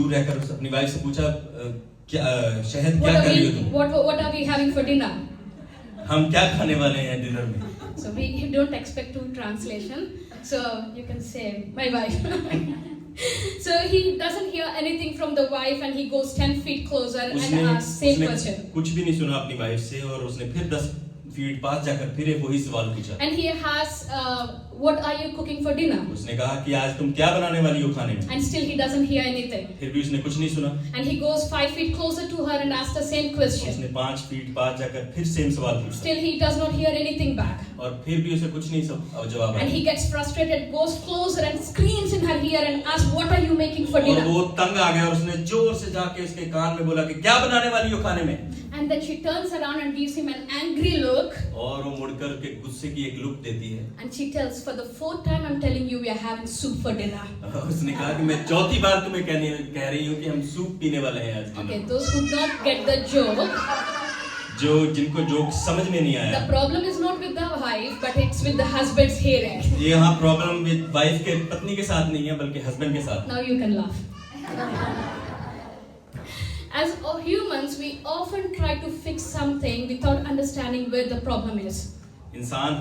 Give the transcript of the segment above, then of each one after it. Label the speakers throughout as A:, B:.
A: दूर रहकर उस अपनी वाइफ से पूछा क्या शहद क्या कर रही हो तुम?
B: What are we having for dinner?
A: हम क्या खाने वाले हैं डिनर में?
B: So we don't expect two translation. So you can say my wife. So he doesn't hear anything from the wife and he goes 10 feet closer and asks same question.
A: कुछ भी नहीं सुना अपनी वाइफ से और उसने फिर 10 फीट पास जाकर फिर वही सवाल पूछा.
B: And he asks, what are you cooking for dinner?
A: उसने कहा कि आज तुम क्या बनाने वाली हो खाने में?
B: And still he doesn't hear anything.
A: फिर भी उसने कुछ नहीं सुना.
B: And he goes 5 feet closer to her and asks the same question.
A: उसने 5 फीट पास जाकर फिर सेम सवाल पूछा.
B: Still he does not hear anything back.
A: और फिर भी उसे कुछ नहीं जवाब आया.
B: And he gets frustrated, goes closer and screams in her ear and asks, what are you making for dinner?
A: और वो तंग आ गया और उसने जोर से जाके उसके कान में बोला कि क्या बनाने वाली हो खाने में?
B: And then she turns around and gives him an angry look.
A: और वो मुड़कर के गुस्से की एक लुक देती है.
B: And she tells, for the 4th time I'm telling you we are having soup for dinner.
A: उसने कहा कि मैं चौथी बार तुम्हें कह रही हूँ कि हम सूप पीने वाले हैं आज.
B: Okay, those who don't get the joke.
A: जिनको जोक समझ में नहीं आया.
B: The problem is not with the wife, but it's with the husband's hearing.
A: ये यहाँ प्रॉब्लम विद वाइफ के पत्नी के साथ नहीं है बल्कि हस्बैंड के साथ.
B: Now you can laugh. As humans, we often try to fix something without understanding where the problem is.
A: इंसान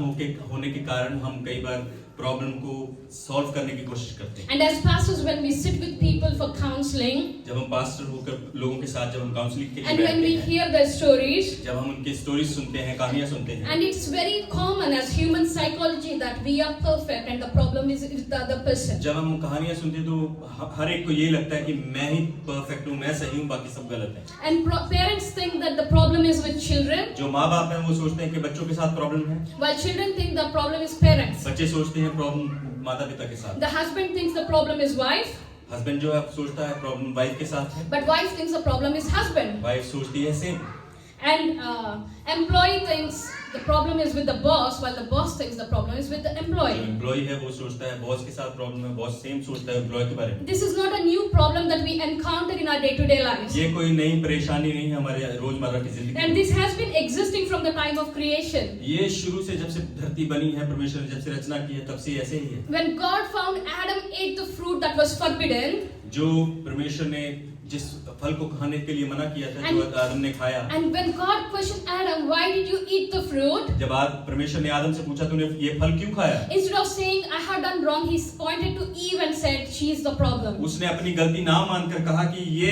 A: होने के कारण हम कई बार प्रॉब्लम को सॉल्व करने की कोशिश करते हैं.
B: And as pastors, when we sit with people for counseling,
A: जब हम पास्टर होकर लोगों के साथ जब हम काउंसलिंग के लिए
B: and when we
A: बैठते हैं,
B: hear their stories,
A: जब हम उनकी स्टोरीज सुनते हैं, कहानियां सुनते हैं,
B: and it's very common as human psychology that we are perfect and the problem is with the other person.
A: जब हम कहानियां सुनते हैं तो हर एक को ये लगता है कि मैं ही परफेक्ट हूँ, मैं सही हूँ, बाकी सब गलत है.
B: And parents think that the problem is with children,
A: जो माँ बाप हैं वो सोचते हैं कि बच्चों के साथ प्रॉब्लम है.
B: while children think the problem is parents.
A: बच्चे सोचते हैं प्रॉब्लम माता पिता के साथ.
B: The husband thinks the problem is wife,
A: husband जो है सोचता है प्रॉब्लम वाइफ के साथ है.
B: but wife thinks the problem is husband.
A: Wife सोचती है same.
B: And employee thinks the problem is with the boss, while the boss thinks the problem is with the
A: जो
B: employee.
A: एम्प्लॉय है वो सोचता है बॉस के साथ प्रॉब्लम है, बॉस सेम सोचता है एम्प्लॉय के बारे में.
B: This is not a new problem that we encounter in our day-to-day lives.
A: ये कोई नई परेशानी नहीं है हमारे रोजमर्रा की जिंदगी
B: And
A: में.
B: this has been existing from the time of creation.
A: ये शुरू से जब से धरती बनी है, परमेश्वर ने जब से रचना की है, तब से ऐसे ही है.
B: When God found Adam ate the fruit that was forbidden,
A: जो परमेश्वर ने जिस फल को खाने के लिए मना किया था, जो आदम ने खाया.
B: and when God questioned Adam, why did you eat the fruit?
A: जब परमेश्वर ने आदम से पूछा तूने ये फल क्यों खाया?
B: Instead of saying I have done wrong, he pointed to Eve and said she is the problem.
A: उसने अपनी गलती ना मानकर कहा कि ये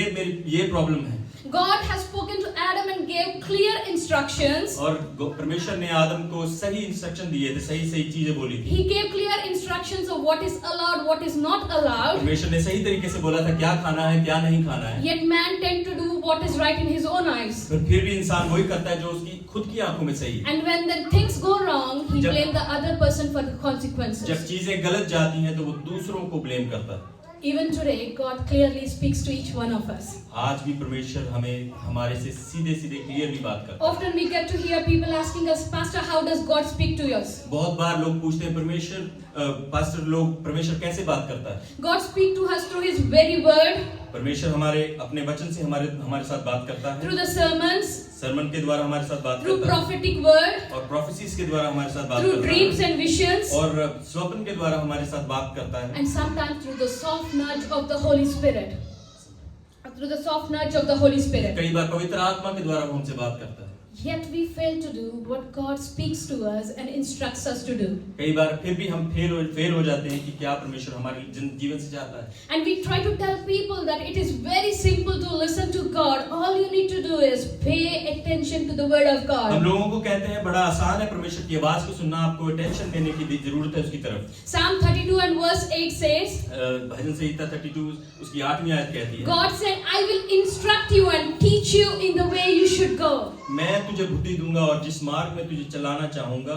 A: प्रॉब्लम है.
B: God has spoken to Adam and gave clear instructions.
A: और परमेश्वर ने आदम को सही इंस्ट्रक्शन दिए थे, सही चीजें बोली थी.
B: He gave clear instructions of what is allowed, what is not allowed.
A: परमेश्वर ने सही तरीके से बोला था क्या खाना है, क्या नहीं खाना है.
B: Yet man tend to do what is right in his own eyes.
A: पर फिर भी इंसान वही करता है जो उसकी खुद की आंखों में सही है.
B: And when then things go wrong, he blames the other person for the consequences.
A: जब चीजें गलत जाती हैं तो वो दूसरों को ब्लेम करता है.
B: Even today, God clearly speaks to each one of us.
A: आज भी परमेश्वर हमें हमारे से सीधे क्लियरली बात करता है.
B: Often we get to hear people asking us, Pastor, how does God speak to us?
A: बहुत बार लोग पूछते हैं परमेश्वर कैसे बात करता है?
B: God speaks to us through His very word.
A: परमेश्वर हमारे अपने वचन से हमारे साथ बात करता है.
B: Through the sermons.
A: सरमन के द्वारा हमारे साथ बात
B: through
A: करता है.
B: prophetic word.
A: और प्रोफेसीज के द्वारा हमारे साथ बात
B: through
A: करता है.
B: dreams and visions.
A: और स्वप्न के द्वारा हमारे साथ बात करता है.
B: And sometimes through the soft nudge of the Holy Spirit. Through the soft nudge of the Holy Spirit.
A: कई बार पवित्र आत्मा के द्वारा वो हमसे बात करता है.
B: Yet we fail to do what God speaks to us and instructs us to do.
A: कई बार फिर भी हम फेल हो जाते हैं कि क्या परमेश्वर हमारे जीवन से चाहता है.
B: And we try to tell people that it is very simple to listen to God. All you need to do is pay attention to the word of God.
A: हम लोगों को कहते हैं बड़ा आसान है परमेश्वर की आवाज को सुनना, आपको अटेंशन देने की जरूरत है उसकी तरफ.
B: Psalm 32 and verse 8 says,
A: भजन संहिता 32 उसकी 8वीं आयत कहती है,
B: God said, I will instruct you and teach you in the way you should go.
A: मैं तुझे बुद्धि दूंगा और जिस मार्ग में तुझे चलाना चाहूंगा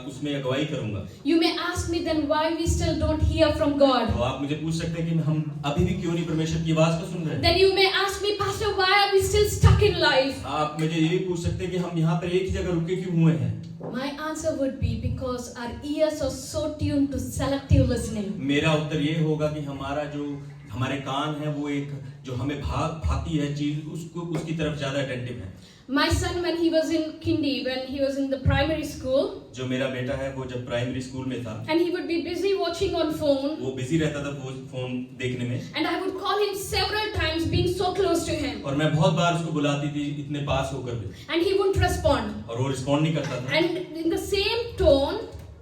A: उसमें अगुवाई करूंगा.
B: You may ask me then why we still don't hear from God.
A: तो आप मुझे पूछ सकते हैं कि हम अभी भी क्यों नहीं परमेश्वर की आवाज को सुन रहे हैं.
B: Then you may ask me, Pastor, why are we still stuck in life?
A: आप मुझे ये भी पूछ सकते हैं कि हम यहाँ पर एक ही जगह रुके क्यों हुए हैं.
B: My answer would be because our ears are so tuned to selective listening.
A: मेरा उत्तर ये होगा कि हमारा जो हमारे कान है वो एक जो हमें भाती है चीज उसको उसकी तरफ ज्यादा अटेंटिव है।
B: My son, when he was in Kindi, when he was in the primary school,
A: जो मेरा बेटा है वो जब प्राइमरी स्कूल में था
B: and he would be busy watching on phone,
A: वो बिजी रहता था फोन देखने में,
B: and I would call him several times, being so close to him,
A: और मैं बहुत बार उसको बुलाती थी इतने पास होकर भी,
B: and he wouldn't respond.
A: और वो रिस्पॉन्ड नहीं करता था।
B: And in the same tone,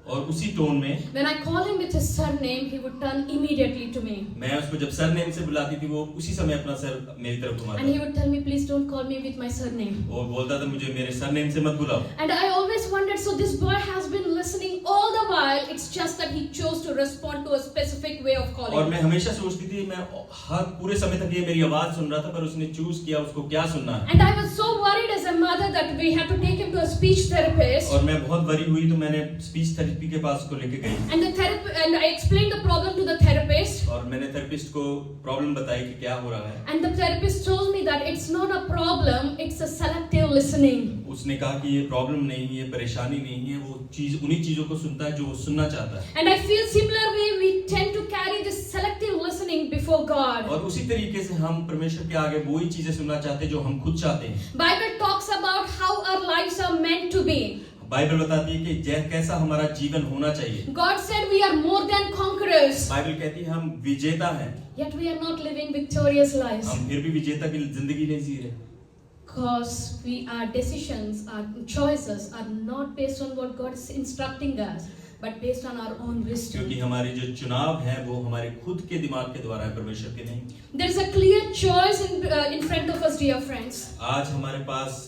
A: और उसी टोन में
B: when I call him with his surname, he would turn immediately to me,
A: मैं उसको जब सर नेम से बुलाती थी वो उसी समय अपना सर मेरी तरफ घुमाता
B: and he
A: था।
B: would tell me, please don't call me with my surname.
A: वो बोलता था मुझे मेरे सर नेम से मत बुलाओ।
B: And I always wondered, so this boy has been listening all the while, it's just that he chose to respond to a specific way of
A: और
B: calling.
A: मैं हमेशा सोचती थी मैं हर पूरे समय तक ये मेरी आवाज सुन रहा था पर उसने चूज किया उसको क्या सुनना है।
B: And I was so worried as a mother that we had to take him to a speech therapist.
A: और मैं बहुत वरी हुई तो मैंने स्पीच थेरेपी के पास उसको लेके गई,
B: And I explained the problem to the therapist.
A: और मैंने थेरेपिस्ट को प्रॉब्लम बताई कि क्या हो रहा है।
B: And the therapist told me that it's not a problem, it's a selective listening.
A: उसने कहा कि ये प्रॉब्लम नहीं है, ये परेशानी नहीं है, वो चीज उन्हीं चीजों को सुनता है जो वो सुनना चाहता है।
B: And I feel similar way we tend to carry this selective listening before God.
A: और उसी तरीके से हम परमेश्वर के आगे वही चीजें सुनना चाहते हैं जो हम खुद चाहते हैं।
B: Bible talks about how our lives are meant to be.
A: Bible बताती है कि कैसा हमारा जीवन होना चाहिए।
B: God said we are more than conquerors.
A: Bible कहती है हम विजेता हैं,
B: Yet we are not living victorious lives.
A: हम फिर भी विजेता की जिंदगी नहीं जी रहे।
B: Because our decisions, our choices are not based on what God is instructing us, but based on our own wisdom.
A: क्योंकि हमारी जो चुनाव है वो हमारे खुद के दिमाग के द्वारा है, परमेश्वर के नहीं।
B: There is a clear choice in front of us, dear friends.
A: आज हमारे पास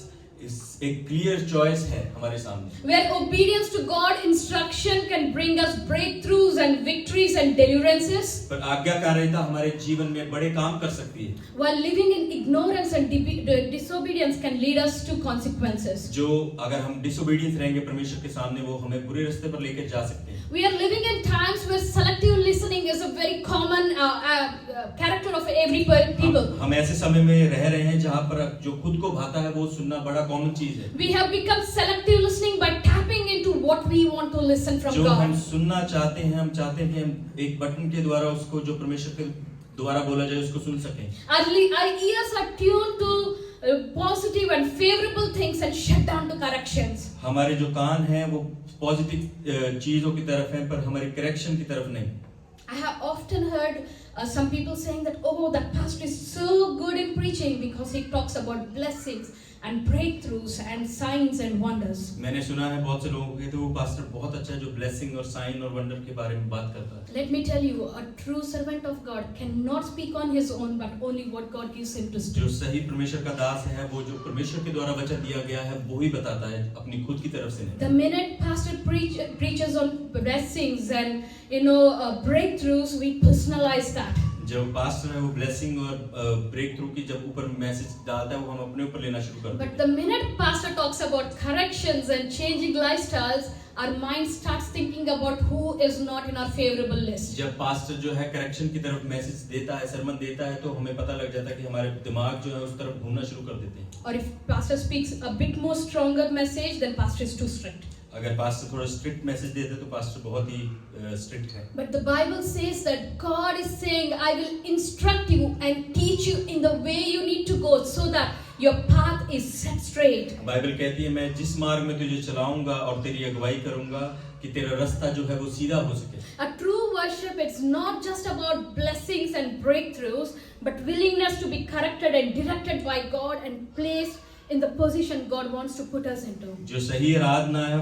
A: एक क्लियर चॉइस है हमारे सामने,
B: Where obedience to God instruction can bring us breakthroughs and victories and deliverances,
A: पर आज्ञाकारिता हमारे जीवन में बड़े काम कर सकती है,
B: while living in ignorance and disobedience can lead us to consequences.
A: जो अगर हम डिसोबीडियंस रहेंगे परमेश्वर के सामने वो हमें बुरे रास्ते पर लेकर जा सकते हैं।
B: We are living in times where selective listening is a very common character of every people.
A: हम ऐसे समय में रह रहे हैं जहाँ पर जो खुद को भाता है वो सुनना बड़ा कॉमन चीज है।
B: We have become selective listening by tapping into what we want to listen from
A: जो हम
B: God.
A: सुनना चाहते हैं, हम चाहते हैं कि हम एक बटन के द्वारा उसको जो परमेश्वर के द्वारा बोला जाए उसको सुन सकें।
B: Our ears are tuned to positive and favorable things and shut down to corrections.
A: हमारे जो कान हैं वो पॉजिटिव चीजों की तरफ हैं पर हमारी करेक्शन की तरफ नहीं।
B: I have often heard some people saying that, oh, that pastor is so good in preaching because he talks about blessings and breakthroughs and signs and wonders.
A: मैंने सुना है बहुत से लोगों को कहते हैं वो पास्टर बहुत अच्छा है जो ब्लेसिंग और साइन और वंडर के बारे में बात करता है।
B: Let me tell you, a true servant of God cannot speak on his own, but only what God gives him to speak.
A: जो सही परमेश्वर का दास है वो जो परमेश्वर के द्वारा वचन दिया गया है वो ही बताता है, अपनी खुद की तरफ से नहीं।
B: The minute pastor preaches on blessings and breakthroughs, we personalize that.
A: जो पास्टर है वो ब्लेसिंग और ब्रेक थ्रू की जब ऊपर मैसेज डालता है वो हम अपने ऊपर लेना शुरू करते
B: But the minute pastor talks about corrections and changing lifestyles, our mind starts thinking about who is not in our favorable list.
A: जब पास्टर जो है करेक्शन की तरफ मैसेज देता है, सरमन देता है तो हमें पता लग जाता है कि हमारे दिमाग जो है उस तरफ घूमना शुरू कर देते हैं।
B: Or if pastor speaks a bit more stronger message, then pastor is too strict.
A: अगर पास्टर थोड़ा स्ट्रिक्ट मैसेज देते तो पास्टर बहुत ही स्ट्रिक्ट है।
B: But the Bible says that God is saying, I will instruct you and teach you in the way you need to go so that your path is set straight.
A: Bible कहती है मैं जिस मार्ग में तुझे चलाऊंगा और तेरी अगुवाई करूंगा कि तेरा रास्ता जो है वो सीधा हो सके।
B: A true worship, it's not just about blessings and breakthroughs, but willingness to be corrected and directed by God and placed in the position God wants to put us into.
A: जो सही आराधना है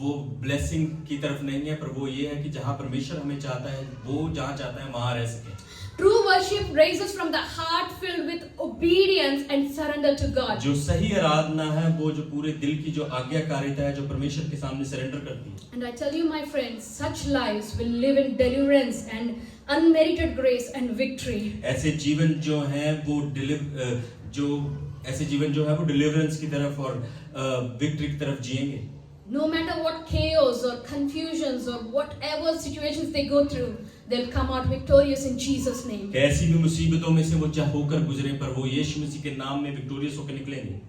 A: वो ब्लेसिंग की तरफ नहीं है पर वो ये है कि जहाँ परमेश्वर हमें चाहता है वो जहाँ चाहता है वहाँ रह सके।
B: True worship raises from the heart filled with obedience and surrender to God.
A: जो सही आराधना है वो जो पूरे दिल की जो आज्ञाकारिता है जो परमेश्वर के सामने सरेंडर करती है।
B: And I tell you, my friends, such lives will live in deliverance and unmerited grace and victory.
A: ऐसे जीवन जो है वो डिलीवरेंस की तरफ और विक्ट्री की तरफ जिएंगे।
B: No matter what chaos or confusions or whatever situations they go through, they'll come out victorious in Jesus' name.
A: कैसी भी मुसीबतों में से वो चाहे होकर गुजरे पर वो यीशु मसीह के नाम में विक्टोरियस होकर निकलेंगे।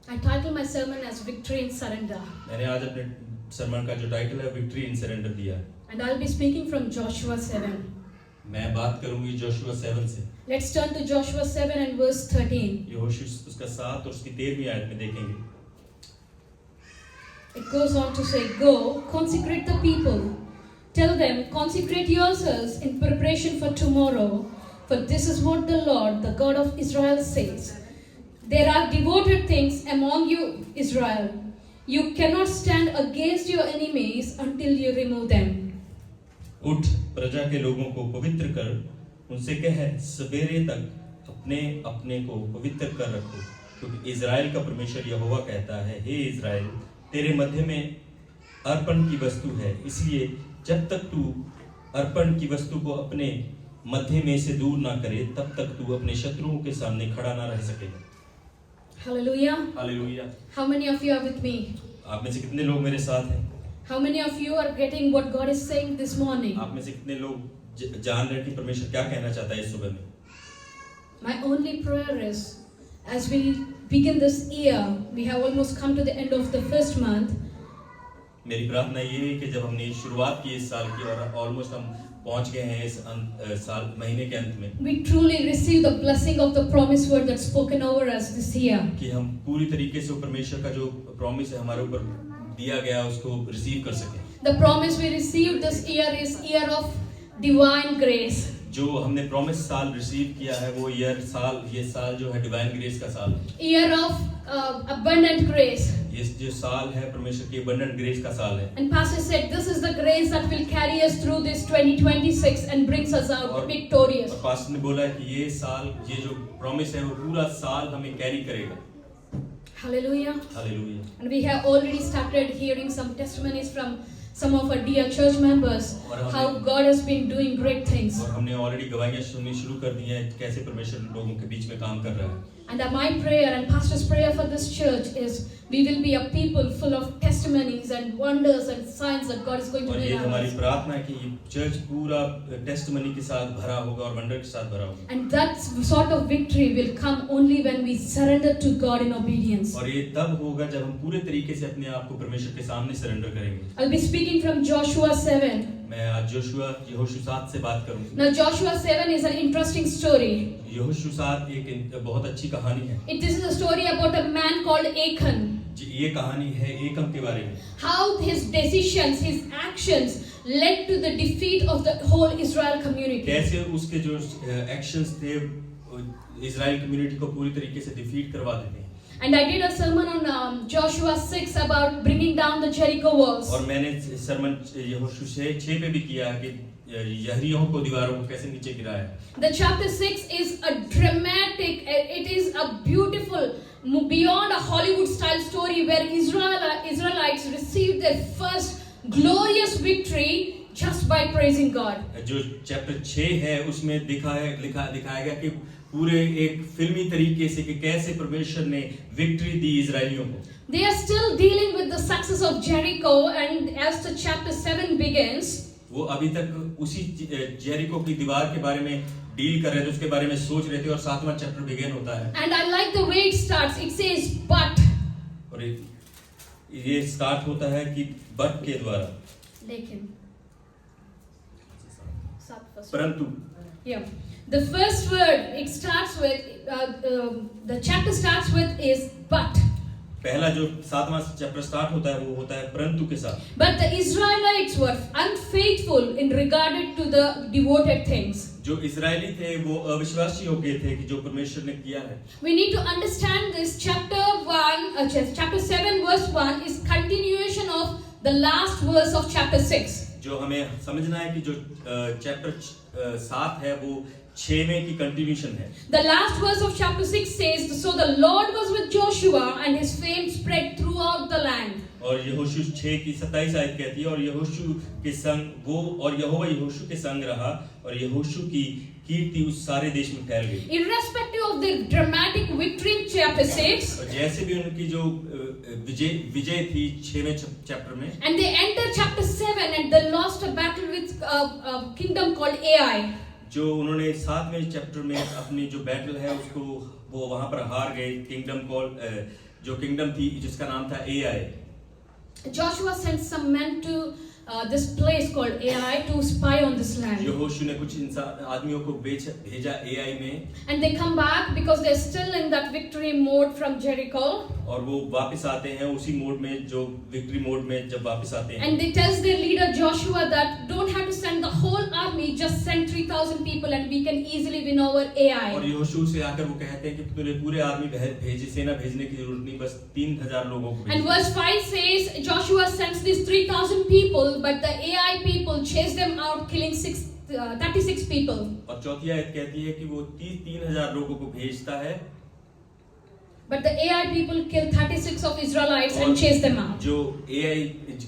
B: I title my sermon as Victory in Surrender.
A: मैंने आज अपने सरमन का जो टाइटल है विक्ट्री इन सरेंडर दिया है।
B: And I'll be speaking from Joshua 7.
A: मैं बात करूंगी जोशुआ 7 से।
B: Let's turn to Joshua 7 and verse 13.
A: यहोशू उसका 7 और उसकी 13वीं आयत में देखेंगे।
B: It goes on to say, "Go, consecrate the people. Tell them, consecrate yourselves in preparation for tomorrow. For this is what the Lord, the God of Israel, says. There are devoted things among you, Israel. You cannot stand against your enemies until you remove them."
A: उठ प्रजा के लोगों को पवित्र कर, उनसे कह सवेरे तक अपने अपने को पवित्र कर रखो, क्योंकि इज़राइल का परमेश्वर यहोवा कहता है, हे इज़राइल, तेरे मध्य में अर्पण की वस्तु है, इसलिए जब तक तू अर्पण की वस्तु को अपने मध्य में से दूर ना करे, तब तक तू अपने शत्रुओं के सामने खड़ा ना रह सकेगा।
B: Hallelujah.
A: Hallelujah.
B: How many of you are with me?
A: आप में से कितने लोग मेरे साथ हैं?
B: How many of you are getting what God is saying this morning?
A: आप में से कितने लोग जान रहे हैं कि परमेश्वर क्या कहना चाहता है इस सुबह में?
B: My only prayer is, as we begin this year, we have almost come to the end of the first month.
A: मेरी प्रार्थना ये है कि जब हमने शुरुआत की इस साल की और ऑलमोस्ट हम पहुंच गए हैं इस साल महीने के अंत में,
B: We truly receive the blessing of the promised word that's spoken over us this year.
A: कि हम पूरी तरीके से परमेश्वर का जो प्रॉमिस है हमारे ऊपर दिया गया उसको रिसीव कर सकें।
B: The promise we received this year is year of divine grace.
A: जो हमने प्रॉमिस साल रिसीव किया है वो ये साल जो है डिवाइन ग्रेस का साल है।
B: Year of abundant grace.
A: ये जो साल है परमेश्वर की अबंडेंट ग्रेस का साल है।
B: And Pastor said, this is the grace that will carry us through this 2026 and brings us out victorious.
A: और पास्टर ने बोला है कि ये साल, ये जो प्रॉमिस है वो पूरा साल हमें कैरी करेगा।
B: Hallelujah.
A: Hallelujah.
B: And we have already started hearing some testimonies from some of our dear church members how God has been doing great things.
A: और हमने ऑलरेडी गवाहियां सुननी शुरू कर दी हैं कैसे परमेश्वर लोगों के बीच में काम कर रहा है।
B: And my prayer and pastor's prayer for this church is we will be a people full of testimonies and wonders and signs that God is going to do
A: और ये
B: in our
A: हमारी
B: lives.
A: प्रार्थना है कि ये church पूरा testimony के साथ भरा होगा और वंडर के साथ भरा होगा।
B: And that sort of victory will come only when we surrender to God in obedience.
A: और ये तब होगा जब हम पूरे तरीके से अपने आप को परमेश्वर के सामने सरेंडर करेंगे।
B: I'll be speaking from Joshua 7.
A: मैं आज यहोशू 7 से बात करूंगा।
B: Now Joshua 7 is an interesting story.
A: यहोशू 7 एक बहुत अच्छी कहानी है।
B: This is a story about a man called Achan.
A: ये कहानी है एकम के बारे में।
B: How his decisions, his actions led to the defeat of the whole Israel community.
A: कैसे उसके जो एक्शंस थे इजराइल कम्युनिटी को पूरी तरीके से डिफीट करवा देते हैं।
B: And I did a sermon on Joshua 6 about bringing down the Jericho walls.
A: और मैंने सरमन यहोशू 6 पे भी किया कि यरीहो को दीवारों को कैसे नीचे गिराया।
B: The chapter 6 is a dramatic, it is a beautiful, beyond a Hollywood style story where Israelites received their first glorious victory just by praising God.
A: जो चैप्टर 6 है उसमें दिखाया गया कि पूरे एक फिल्मी तरीके से कि कैसे परमेश्वर ने विक्ट्री दी इजरायलियों को।
B: They are still dealing with the success of Jericho, and as the chapter 7 begins,
A: वो अभी तक उसी जेरिको की दीवार के बारे में डील कर रहे थे, उसके बारे में सोच रहे थे और 7वां चैप्टर बिगिन होता है।
B: And I like the way it starts. It says but.
A: और ये स्टार्ट होता है कि बट के द्वारा,
B: लेकिन
A: परंतु।
B: Yeah. The first word it starts with, the chapter starts with is but.
A: पहला जो 7वां चैप्टर स्टार्ट होता है वो होता है परंतु के साथ।
B: But the Israelites were unfaithful in regard to the devoted things.
A: जो इजरायली थे वो अविश्वासी हो गए थे कि जो परमेश्वर ने किया है।
B: We need to understand this. Chapter 7 verse 1 is continuation of the last verse of chapter 6.
A: जो हमें समझना है कि जो चैप्टर 7 है वो 6वें की कंटिन्यूशन है।
B: The last verse of chapter 6 says, so the Lord was with Joshua and his fame spread throughout the land.
A: और यहोशू 6 की 27 आयत कहती है और यहोशू के संग वो और यहोवा यहोशू के संग रहा और यहोशू की कीर्ति उस सारे देश में फैल गई।
B: Irrespective of the dramatic victory in chapter 6,
A: और जैसे भी उनकी जो विजय थी 6वें चैप्टर में,
B: and they enter chapter 7 and they lost a battle with a kingdom called Ai.
A: जो उन्होंने 7वें चैप्टर में अपनी जो बैटल है उसको वो वहां पर हार गए। जो किंगडम थी जिसका नाम था AI.
B: Joshua sent some men to this place called Ai to spy on this land.
A: यहोशू ने कुछ इंसान आदमियों को भेजा एआई में,
B: And they come back because they're still in that victory mode from Jericho.
A: और वो वापस आते हैं उसी मोड में जो विक्ट्री मोड में जब वापस आते हैं।
B: And they tells their leader Joshua that don't have to send the whole army, just send 3,000 people and we can easily win over Ai.
A: और यहोशू से आकर वो कहते हैं कि तूने पूरे आर्मी भेजे, सेना भेजने की जरूरत नहीं, बस 3,000 लोगों को भेज।
B: And verse 5 says Joshua sends these 3,000 people, but the Ai people chase them out, killing 36 people.
A: और चौथी आयत कहती है कि वो 3,000 लोगों को भेजता है,
B: But the Ai people kill 36 of Israelites and chase them out.
A: जो एआई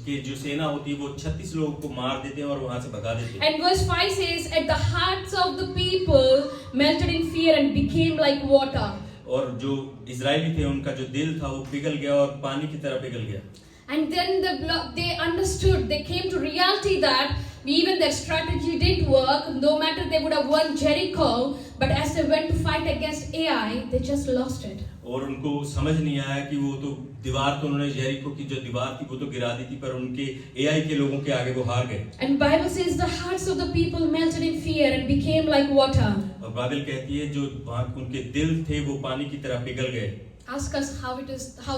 A: के जो सेना होती है वो 36 लोगों को मार देते हैं और वहां से भगा देते हैं।
B: And verse 5 says, at the hearts of the people melted in fear and became like water.
A: और जो इजरायली थे उनका जो दिल था वो पिघल गया और पानी की तरह पिघल गया।
B: And then they understood, they came to reality that even their strategy didn't work. No matter they would have won Jericho, but as they went to fight against Ai, they just lost it.
A: और उनको समझ नहीं आया कि वो तो दीवार तो उन्होंने जेरिको की जो दीवार थी वो तो गिरा दी थी, पर उनके एआई के लोगों के आगे वो हार गए।
B: And Bible says the hearts of the people melted in fear and became like water.
A: और बाइबल कहती है जो वहाँ उनके दिल थे वो पानी की तरह पिघल गए।
B: Ask us how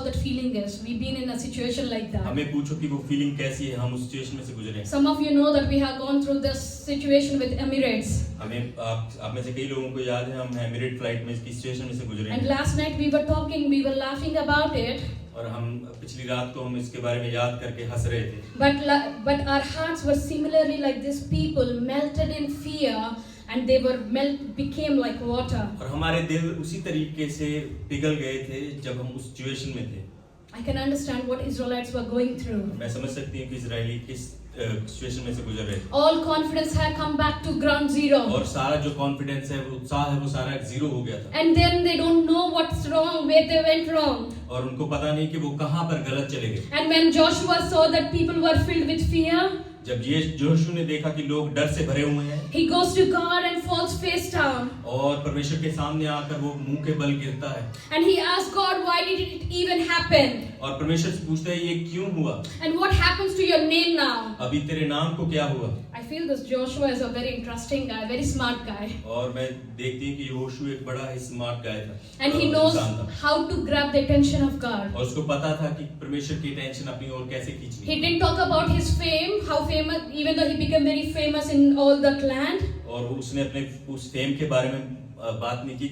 B: that feeling is. We've been in a situation like that.
A: हमें पूछो कि वो फीलिंग कैसी है, हम उस सिचुएशन में से गुजरे हैं।
B: Some of you know that we have gone through this situation with Emirates.
A: हमें आप में से कई लोगों को याद है हम एमिरेट फ्लाइट में इसकी सिचुएशन में से गुजरे हैं।
B: And last night we were talking, we were laughing about it.
A: और हम पिछली रात को हम इसके बारे में याद करके हंस रहे थे।
B: But our hearts were similarly like these people, melted in fear, and they became like water.
A: और हमारे दिल उसी तरीके से पिघल गए थे जब हम उस सिचुएशन में थे।
B: I can understand what Israelites were going through.
A: मैं समझ सकती हूँ कि इजरायली किस सिचुएशन में से गुजर रहे थे।
B: All confidence had come back to ground zero.
A: और सारा जो कॉन्फिडेंस है, वो उत्साह है, वो सारा जीरो हो गया था।
B: And then they don't know what's wrong, where they went wrong.
A: और उनको पता नहीं कि वो कहाँ पर गलत चले गए।
B: And when Joshua saw that people were filled with fear,
A: जब ये यहोशू ने देखा कि लोग डर से भरे हुए हैं,
B: he goes to God and falls face down.
A: और परमेश्वर के सामने आकर वो मुंह के बल गिरता है।
B: And he asks God, why did it even happen?
A: और परमेश्वर से पूछता है ये क्यों हुआ?
B: And what happens to your name now?
A: अभी तेरे नाम को क्या हुआ?
B: I feel this Joshua is a very interesting guy, very smart guy.
A: और मैं देखती हूँ कि यहोशू एक बड़ा ही स्मार्ट गाय था।
B: And he knows how to grab the attention of God.
A: और उसको पता था कि परमेश्वर की अटेंशन अपनी ओर कैसे खींचनी।
B: He didn't talk about his fame, how famous, even though he became very famous in all that land.
A: और उसने अपने उस फेम के बारे में बात नहीं की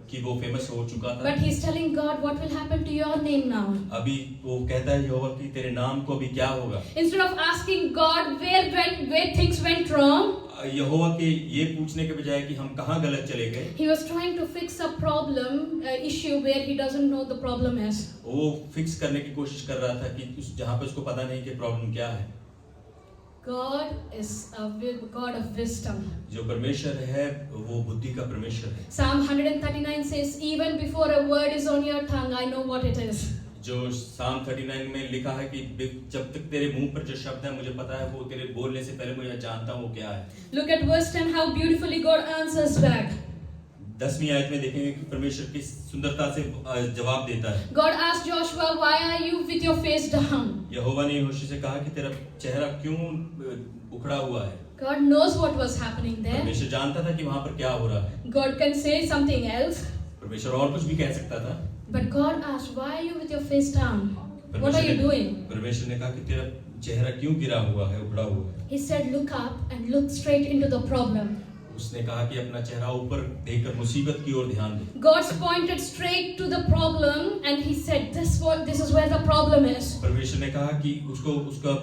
A: कि वो फेमस हो चुका था।
B: But he's telling God, what will happen to your name now?
A: अभी वो कहता है यहोवा कि तेरे नाम को अभी क्या होगा?
B: Instead of asking God where things went wrong,
A: यहोवा के ये पूछने के बजाय कि हम कहाँ गलत चले गए,
B: he was trying to fix a problem, issue where he doesn't know the problem is.
A: वो फिक्स करने की कोशिश कर रहा था कि जहाँ पे उसको पता नहीं कि प्रॉब्लम क्या है।
B: God is a God of wisdom.
A: जो परमेश्वर है वो बुद्धि का परमेश्वर है।
B: Psalm 139 says, even before a word is on your tongue, I know what it is.
A: जो Psalm 39 में लिखा है कि जब तक तेरे मुंह पर जो शब्द है मुझे पता है वो तेरे बोलने से पहले मुझे जानता हूँ वो क्या है।
B: Look at verse 10, how beautifully God answers back.
A: 10वीं आयत में देखेंगे कि परमेश्वर किस सुंदरता से जवाब देता है।
B: God asked Joshua, why are you with your face down?
A: यहोवा ने यहोशू से कहा कि तेरा चेहरा क्यों उखड़ा हुआ है?
B: God knows what was happening there.
A: परमेश्वर जानता था कि वहाँ पर क्या हो रहा है।
B: God can say something else.
A: परमेश्वर और कुछ भी कह सकता था।
B: But God asked, why are you with your face down? What are you doing?
A: परमेश्वर ने कहा कि तेरा चेहरा क्यों गिरा हुआ है, उखड़ा हुआ है?
B: He said, look up and look straight into the problem.
A: उसने कहा कि अपना चेहरा ऊपर देखकर मुसीबत की ओर ध्यान दे।
B: God pointed straight to the problem and he said, this is where the problem is.
A: परमेश्वर ने कहा कि उसका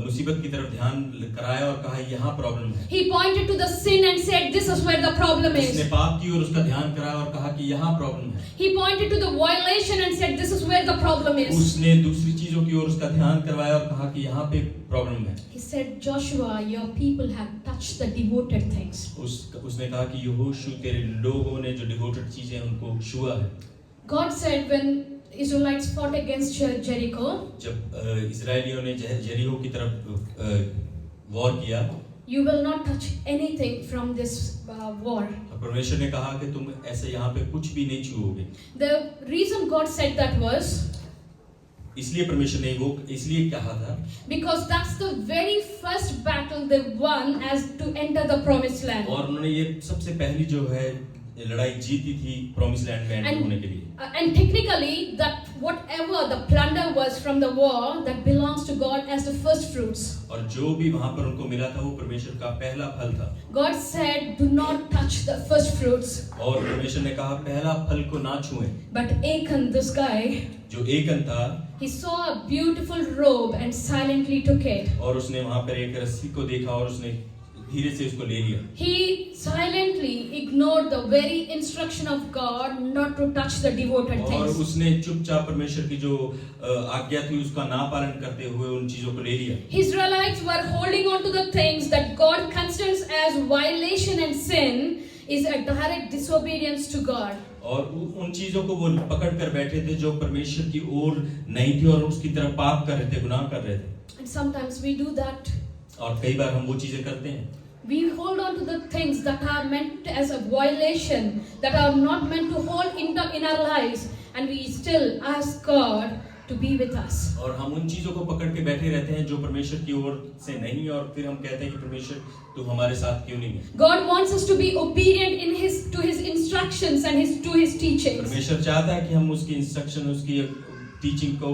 A: मुसीबत की तरफ ध्यान कराया और कहा यहाँ प्रॉब्लम है।
B: He pointed to the sin and said, this is where the problem is.
A: उसने पाप की ओर उसका ध्यान कराया और कहा कि यहाँ प्रॉब्लम है।
B: He pointed to the violation and said, this is where the problem is.
A: उसने दूसरी चीजों की ओर उसका ध्यान करवाया और कहा कि यहाँ पे प्रॉब्लम है।
B: He said, Joshua, your people have touched the devoted things.
A: उसने कहा कि यहोशू तेरे लोगों ने जो डिवोटेड चीजें उनको छुआ है।
B: God said when Israelites fought against Jericho,
A: जब इस्राएलियों ने जेरिको की तरफ वॉर किया,
B: you will not touch anything from this war.
A: परमेश्वर ने कहा कि तुम ऐसे यहाँ पे कुछ भी नहीं छुओगे।
B: The reason God said that was
A: इसलिए परमेश्वर ने वो इसलिए कहा था
B: because that's the very first battle they won as to enter the promised land.
A: और उन्होंने ये सबसे पहली जो है लड़ाई जीती थी प्रॉमिस लैंड में एंटर होने के लिए
B: And technically, that whatever the plunder was from the war, that belongs to God as the first fruits.
A: और जो भी वहां पर उनको मिला था वो परमेश्वर का पहला फल था
B: God said, do not touch the first fruits.
A: और परमेश्वर ने कहा पहला फल को ना छुएं
B: But Achan, this guy,
A: जो एकन था
B: he saw a beautiful robe and silently took it.
A: और उसने वहां पर एक रस्सी को देखा और उसने धीरे से उसको ले लिया
B: He silently ignored the very instruction of God not to touch the devoted
A: और
B: things.
A: उसने चुपचाप परमेश्वर की जो आज्ञा थी उसका ना पालन करते हुए उन चीजों को ले लिया
B: Israelites were holding on to the things that God considers as violation and sin is a direct disobedience to God.
A: और उन चीजों को वो पकड़ कर बैठे थे जो परमेश्वर की ओर नहीं थी और उसकी तरफ पाप कर रहे थे गुनाह कर रहे थे
B: And sometimes we do that.
A: और कई बार हम वो चीजें करते हैं
B: We hold on to the things that are meant as a violation, that are not meant to hold in our lives, and we still ask God to be with us.
A: और हम उन चीजों को पकड़ के बैठे रहते हैं जो परमेश्वर की ओर से नहीं और फिर हम कहते हैं कि परमेश्वर तू हमारे साथ क्यों नहीं है
B: God wants us to be obedient to His instructions and to His teachings,
A: परमेश्वर चाहता है कि हम उसकी इंस्ट्रक्शन उसकी टीचिंग को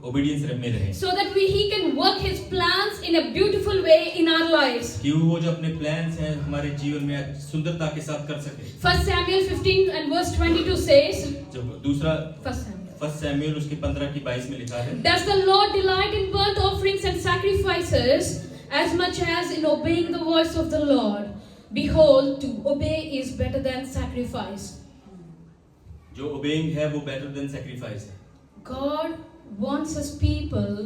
A: ओबीडियंस में रहें
B: so that He can work His plans in a beautiful way in our lives.
A: कि वो जो अपने प्लान्स हैं हमारे जीवन में सुंदरता के साथ कर सके
B: 1 Samuel 15 and verse 22 says,
A: जब दूसरा
B: 1 Samuel,
A: 1 सैमुएल उसके 15 की 22 में लिखा है
B: does the Lord delight in burnt offerings and sacrifices as much as in obeying the voice of the Lord? Behold, to obey is better than sacrifice.
A: जो obeying है वो बेटर देन सैक्रिफाइस है
B: God wants His people,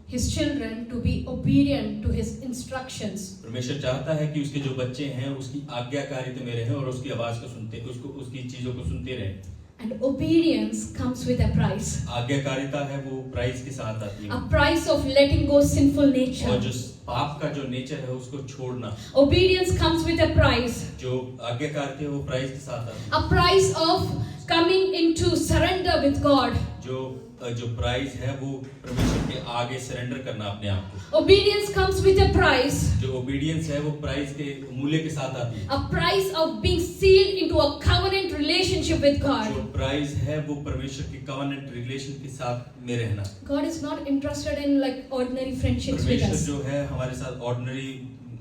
B: His children, to be obedient to His instructions.
A: परमेश्वर चाहता है कि उसके जो बच्चे हैं उसकी आज्ञाकारिता में रहें और उसकी आवाज को सुनते उसको उसकी चीजों को सुनते रहें
B: And obedience comes with a price.
A: आज्ञाकारिता है वो प्राइस के साथ आती
B: A
A: है
B: price of letting go sinful nature.
A: और जो पाप का जो नेचर है उसको छोड़ना
B: Obedience comes with a price.
A: जो आज्ञाकारिता है वो प्राइस के साथ आती है
B: A price of coming into surrender with God.
A: जो प्राइस है वो परमेश्वर के आगे सरेंडर करना अपने आप को
B: Obedience comes with a price.
A: जो ओबीडियंस है वो प्राइस के मूल्य के साथ आती है
B: A price of being sealed into a covenant relationship with
A: जो
B: God.
A: प्राइस है वो परमेश्वर के कवनेंट रिलेशन के साथ में रहना
B: God is not interested in like ordinary friendships with
A: परमेश्वर
B: us.
A: जो है हमारे साथ ऑर्डिनरी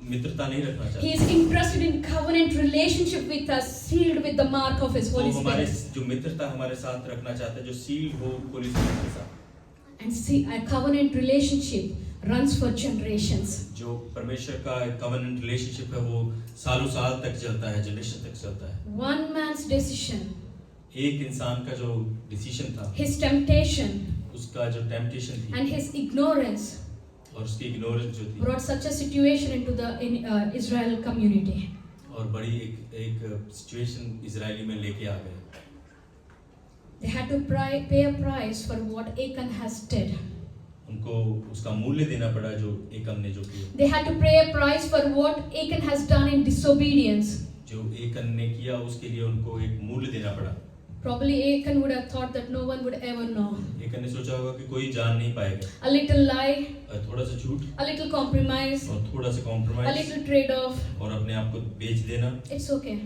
A: मित्रता नहीं रखना
B: He
A: चाहता
B: is interested in covenant relationship with us, sealed with the mark of His
A: वो
B: Holy
A: हमारे
B: Spirit.
A: जो मित्रता हमारे साथ रखना चाहता है जो सील हो होली स्पिरिट के साथ
B: And see, a covenant relationship runs for generations.
A: जो परमेश्वर का कवनेंट रिलेशनशिप है वो सालों साल तक चलता है जनरेशन तक चलता है
B: One man's decision,
A: एक इंसान का जो डिसीजन था
B: his temptation,
A: उसका जो टेम्पटेशन थी
B: and his ignorance
A: और उसकी इग्नोरेंस जो थी
B: brought such a situation into the Israel community.
A: और बड़ी एक सिचुएशन इजरायली में लेके आ गए
B: They had to pay a price for what Achan has did.
A: उनको उसका मूल्य देना पड़ा जो एकम ने जो किया
B: They had to pay a price for what Achan has done in disobedience.
A: जो एकन ने किया उसके लिए उनको एक मूल्य देना पड़ा
B: Probably Achan would have thought that no one would ever know.
A: एकन ने सोचा होगा कि कोई जान नहीं पाएगा
B: A little lie,
A: थोड़ा सा झूठ
B: a little compromise,
A: और थोड़ा सा
B: a
A: कॉम्प्रोमाइज
B: little trade-off.
A: और अपने आप को बेच देना
B: It's okay.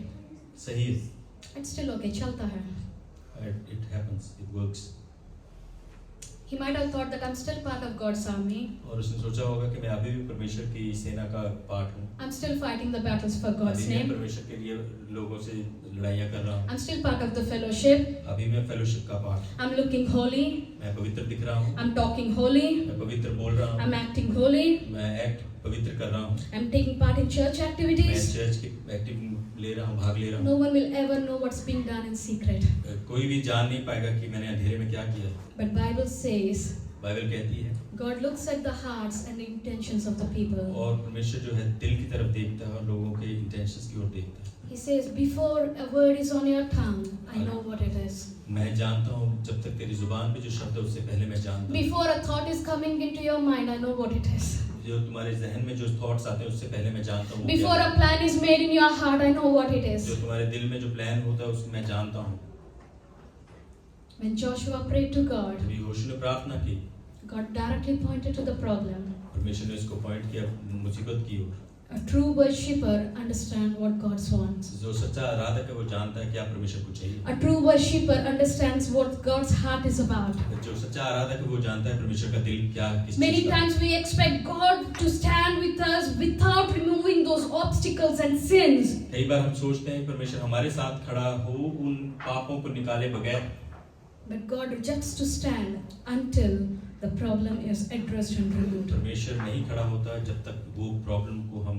A: सही है
B: It's still okay. चलता है.
A: it happens it works
B: He might have thought that I'm still part of God's army.
A: और उसने सोचा होगा कि मैं अभी भी परमेश्वर की सेना का पार्ट हूँ
B: I'm still fighting the battles for God's
A: अभी मैं
B: name.
A: परमेश्वर के लिए लोगों से लड़ाइयाँ कर रहा हूँ
B: I'm still part of the fellowship.
A: अभी मैं फेलोशिप का पार्ट
B: I'm looking holy.
A: मैं पवित्र दिख रहा हूँ
B: I'm talking holy.
A: मैं पवित्र बोल रहा हूँ
B: I'm acting holy.
A: मैं एक्ट पवित्र कर रहा हूँ
B: I'm taking part in church
A: मैं
B: activities.
A: चर्च की एक्टिव ले रहा हूँ भाग ले रहा
B: No
A: हूँ
B: one will ever know what's being done in secret.
A: कोई भी जान नहीं पाएगा कि मैंने अंधेरे में क्या किया
B: But Bible says
A: बाइबल कहती है
B: God looks at the hearts and the intentions of the people.
A: और परमेश्वर जो है दिल की तरफ देखता है और लोगों के इंटेंशंस की ओर देखता है
B: He says, before a word is on your tongue, I know what it is.
A: मैं जानता हूँ जब तक तेरी जुबान पे जो शब्द है उससे पहले मैं जानता हूँ
B: Before a thought is coming into your mind, I know what it is.
A: जो तुम्हारे जहन में जो थॉट्स आते हैं उससे पहले मैं जानता हूँ वो
B: Before
A: क्या
B: a
A: है।
B: plan is made in your heart, I know what it is.
A: जो तुम्हारे दिल में जो प्लान होता है उसमें मैं जानता हूँ
B: When Joshua prayed to God,
A: जब यहोशू ने प्रार्थना की
B: God directly pointed to the problem.
A: परमेश्वर ने उसको पॉइंट किया मुसीबत की ओर।
B: A true worshipper understands what God wants.
A: जो सच्चा आराधक है वो जानता है क्या परमेश्वर को चाहिए।
B: A true worshipper understands what God's heart is about.
A: जो सच्चा आराधक है वो जानता है परमेश्वर का दिल क्या किस
B: Many
A: चीज का है।
B: times we expect God to stand with us without removing those obstacles and sins.
A: कई बार हम सोचते हैं परमेश्वर हमारे साथ खड़ा हो उन पापों को निकाले बगैर,
B: But God rejects to stand until the problem is addressed and removed.
A: परमेश्वर नहीं खड़ा होता जब तक वो प्रॉब्लम को हम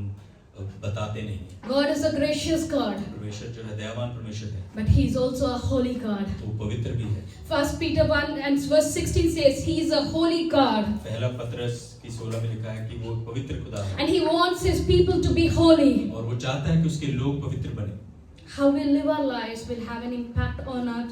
A: बताते नहीं।
B: God is a gracious God,
A: परमेश्वर जो है दयावान परमेश्वर है,
B: but He is also a holy God.
A: वो पवित्र भी है।
B: 1 Peter 1 and verse 16 says He is a holy God.
A: पहला पत्रस की 16 में लिखा है कि वो पवित्र खुदा है
B: And He wants His people to be holy.
A: और वो चाहता है कि उसके लोग पवित्र बने।
B: How we live our lives will have an impact on our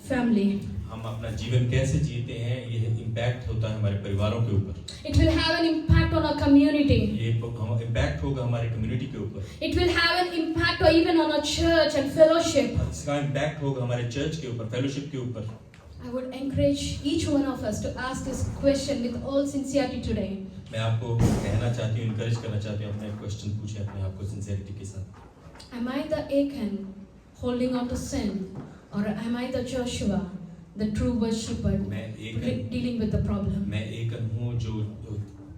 B: family.
A: हम अपना जीवन कैसे जीते हैं ये इम्पैक्ट होता है हमारे परिवारों के ऊपर,
B: It will have an impact on our community.
A: ये इम्पैक्ट होगा हमारे कम्युनिटी के ऊपर,
B: It will have an impact or even on our church and fellowship.
A: इसका इम्पैक्ट होगा हमारे चर्च के ऊपर, फेलोशिप के ऊपर।
B: I would encourage each one of us to ask this question with all sincerity today.
A: मैं आपको कहना चाहती हूँ, इनकरेज करना चाहती हूँ, अपना एक क्वेश्चन पूछें अपने आप को सिंसियरिटी के साथ।
B: Am I the Achan holding on to sin, or am I the Joshua, the true worshipper,
A: मैं एक
B: dealing with the problem?
A: मैं एक हूँ जो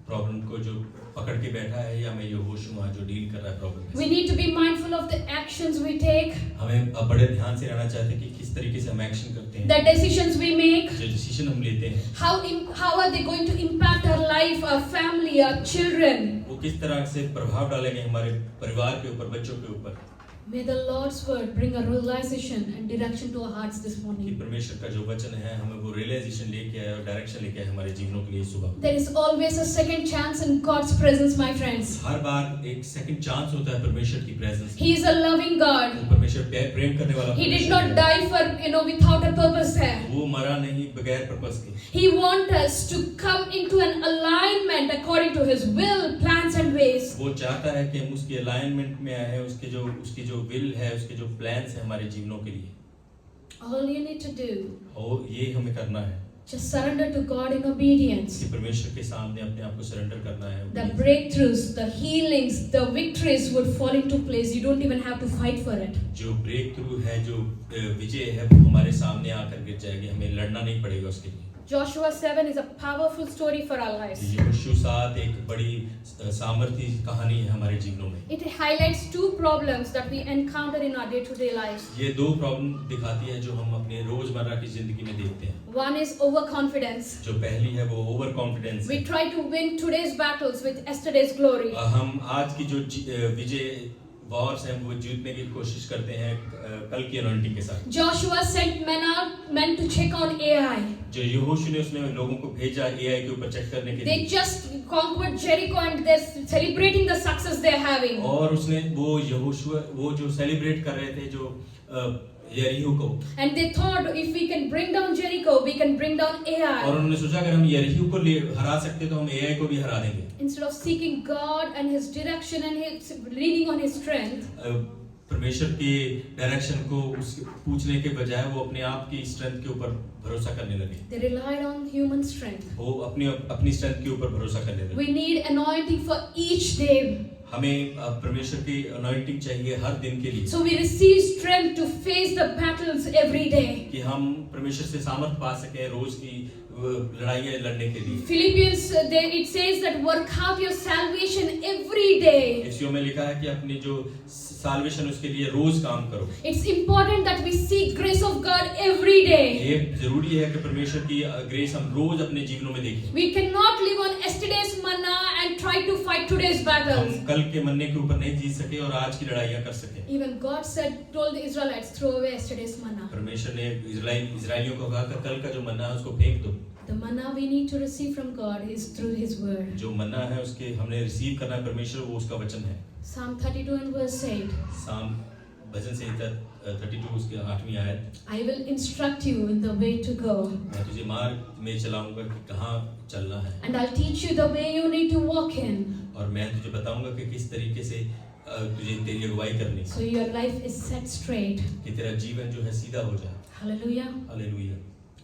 A: प्रॉब्लम को जो पकड़ के बैठा है, या मैं यहोशुआ जो डील कर रहा है problem.
B: We need to be mindful of the actions we take,
A: हमें बड़े ध्यान से रहना चाहते हैं कि किस तरीके से हम एक्शन करते हैं,
B: the decisions we make.
A: जो डिसीजन हम लेते हैं
B: How are they going to impact our life, our family, our children?
A: वो किस तरह से प्रभाव डालेंगे हमारे परिवार के ऊपर, बच्चों के ऊपर।
B: May the Lord's word bring a realization and direction to our hearts this
A: कि
B: morning.
A: परमेश्वर का जो वचन है हमें वो रियलाइजेशन लेके आए और डायरेक्शन लेके आए हमारे जीवनों के लिए सुबह।
B: There is always a second chance in God's presence, my friends.
A: हर बार एक सेकंड चांस होता है परमेश्वर की presence.
B: He is a loving God.
A: वो परमेश्वर प्रेम करने वाला
B: He did
A: परमेश्वर
B: not
A: है।
B: die for without a purpose there.
A: वो मरा नहीं बगैर पर्पस के।
B: He wants us to come into an alignment according to His will, plans and ways.
A: वो चाहता है कि हम उसकी अलाइनमेंट में आए, उसकी जो विल है, उसके जो प्लान्स है हमारे जीवनों के लिए।
B: All you need to do,
A: और ये हमें करना है
B: just surrender to God in obedience.
A: कि परमेश्वर के सामने अपने आप को सरेंडर करना है।
B: The breakthroughs, the healings, the victories would fall into place. You don't even have to fight for it.
A: जो ब्रेक थ्रू है, जो विजय है, वो हमारे सामने आकर गिर जाएगी, हमें लड़ना नहीं पड़ेगा उसके लिए।
B: Joshua 7 is a powerful story for our lives.
A: यहोशू 7 एक बड़ी सामर्थी कहानी है हमारे जीवनों में।
B: It highlights two problems that we encounter in our day-to-day lives.
A: ये दो प्रॉब्लम दिखाती है जो हम अपने रोजमर्रा की जिंदगी में देखते हैं।
B: One is overconfidence.
A: जो पहली है वो ओवर कॉन्फिडेंस
B: We
A: है।
B: try to win today's battles with yesterday's glory.
A: हम आज की जो विजय वॉर्स हैं वो जीतने की कोशिश करते हैं कल की अनॉइंटिंग के साथ।
B: Joshua sent men to check on Ai.
A: जो यहोशू ने उसने लोगों को भेजा एआई के ऊपर चेक करने के
B: They
A: लिए,
B: just conquered Jericho and they're celebrating the success they're having.
A: और उसने वो यहोशू वो जो सेलिब्रेट कर रहे थे जो यरीहो को,
B: And they thought if we can bring down Jericho, we can bring down
A: और
B: Ai.
A: उन्होंने सोचा अगर हम यरीहो को हरा सकते तो हम एआई को भी हरा देंगे।
B: Instead of seeking God and His direction and His leading on His strength,
A: परमेश्वर की डायरेक्शन को पूछने के बजाय वो अपने आप की स्ट्रेंथ के ऊपर भरोसा करने लगे।
B: they relied on human strength.
A: वो अपनी स्ट्रेंथ के ऊपर भरोसा करने लगे।
B: We need anointing for each day.
A: हमें परमेश्वर की अनॉइंटिंग चाहिए हर दिन के लिए,
B: So we receive strength to face the battles every day.
A: कि हम परमेश्वर से सामर्थ पा सकें रोज की लड़ाइयाँ लड़ने के लिए।
B: Philippians, it says that work out your salvation every day.
A: इफ्सियों में लिखा है कि अपनी जो साल्वेशन उसके लिए रोज काम करो।
B: It's important that we seek grace of God every day.
A: ये जरूरी है कि परमेश्वर की ग्रेस हम रोज अपने जीवनों में देखें।
B: We cannot live on yesterday's manna and try to fight today's
A: हम
B: battles.
A: कल के मन्ने के ऊपर नहीं जीत सके और आज की लड़ाइयाँ कर सके।
B: Even God told the Israelites, throw away yesterday's manna.
A: परमेश्वर ने इजराइलियों को कहा कि कल का जो मन्ना है उसको फेंक दो।
B: The manna we need to receive from God is through His word.
A: जो मन्ना है उसके हमने रिसीव करना है परमेश्वर, वो उसका वचन है।
B: Psalm 32 and verse 8.
A: साम भजन संहिता 32 उसकी 8वीं आयत।
B: I will instruct you in the way to go.
A: मैं तुझे मार्ग में चलाऊंगा कि कहाँ चलना है,
B: And I'll teach you the way you need to walk in.
A: और मैं तुझे बताऊंगा कि किस तरीके से तुझे तेरी अगुवाई करनी,
B: So your life is set straight.
A: कि तेरा जीवन जो है सीधा हो जाए।
B: Hallelujah.
A: Hallelujah.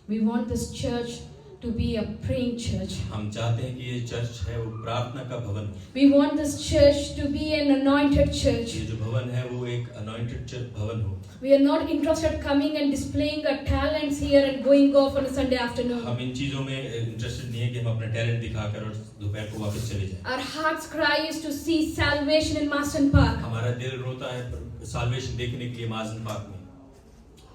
B: We want this church to be a praying church.
A: हम चाहते हैं कि ये चर्च है वो प्रार्थना का भवन हो।
B: We want this church to be an anointed church.
A: ये जो भवन है वो एक अनॉइंटेड भवन हो।
B: We are not interested coming and displaying our talents here and going off on a Sunday afternoon.
A: हम इन चीजों में इंटरेस्टेड नहीं है कि हम अपना टैलेंट दिखाकर और दोपहर को वापस चले जाएं।
B: Our heart's cry is to see salvation in Marsden Park.
A: हमारा दिल रोता है साल्वेशन देखने के लिए मार्जन पार्क में।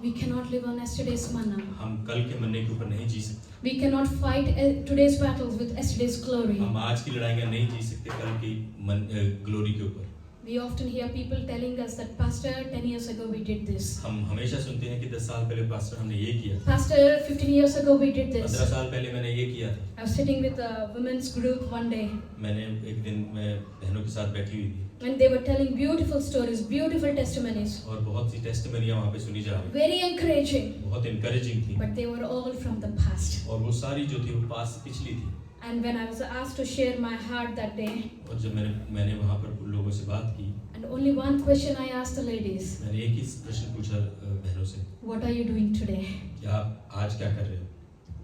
B: We cannot live on yesterday's manna.
A: हम कल के मन्ने के ऊपर नहीं जी सकते।
B: We cannot fight today's battles with yesterday's glory.
A: हम आज की लड़ाइयाँ नहीं जी सकते कल की ग्लोरी के ऊपर।
B: We often hear people telling us that, Pastor, 10 years ago we did this.
A: हम हमेशा सुनते हैं कि 10 साल पहले पास्टर हमने ये किया।
B: Pastor, 15 years ago we did this.
A: 15 साल पहले मैंने ये किया था।
B: I was sitting with a women's group one day.
A: मैंने एक दिन मैं बहनों के साथ बैठी हुई थी।
B: And they were telling beautiful stories, beautiful testimonies.
A: और बहुत सी टेस्टिमनियाँ वहाँ पे सुनी जा रही।
B: Very encouraging.
A: बहुत encouraging थी।
B: But they were all from the past.
A: और वो सारी जो थी वो पास पिछली थी।
B: And when I was asked to share my heart that day,
A: और जब मैंने वहाँ पर लोगों से बात की,
B: and only one question I asked the ladies.
A: मैंने एक ही प्रश्न पूछा बहनों से।
B: What are you doing today?
A: कि आप आज क्या कर रहे हो?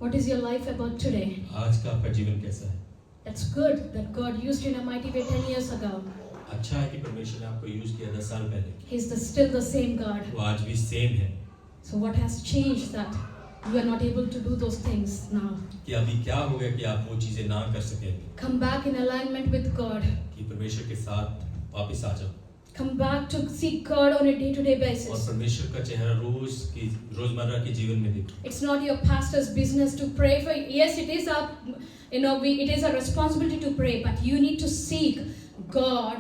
B: What is your life about today?
A: आज का आपका जीवन कैसा है?
B: That's good that God used you in a mighty way 10 years ago.
A: अच्छा है कि परमेश्वर ने आपको यूज किया 10 साल पहले।
B: He's still the same God.
A: वो आज भी सेम है।
B: So what has changed that you are not able to do those things now?
A: कि अभी क्या हो गया कि आप वो चीजें ना कर सके?
B: Come back in alignment with God.
A: कि परमेश्वर के साथ वापस आ जाओ।
B: Come back to seek God on a day-to-day
A: और
B: basis.
A: परमेश्वर का चेहरा रोजमर्रा के जीवन में देखो।
B: It's not your pastor's business to pray for. Yes, it is it is a responsibility to pray, but you need to seek God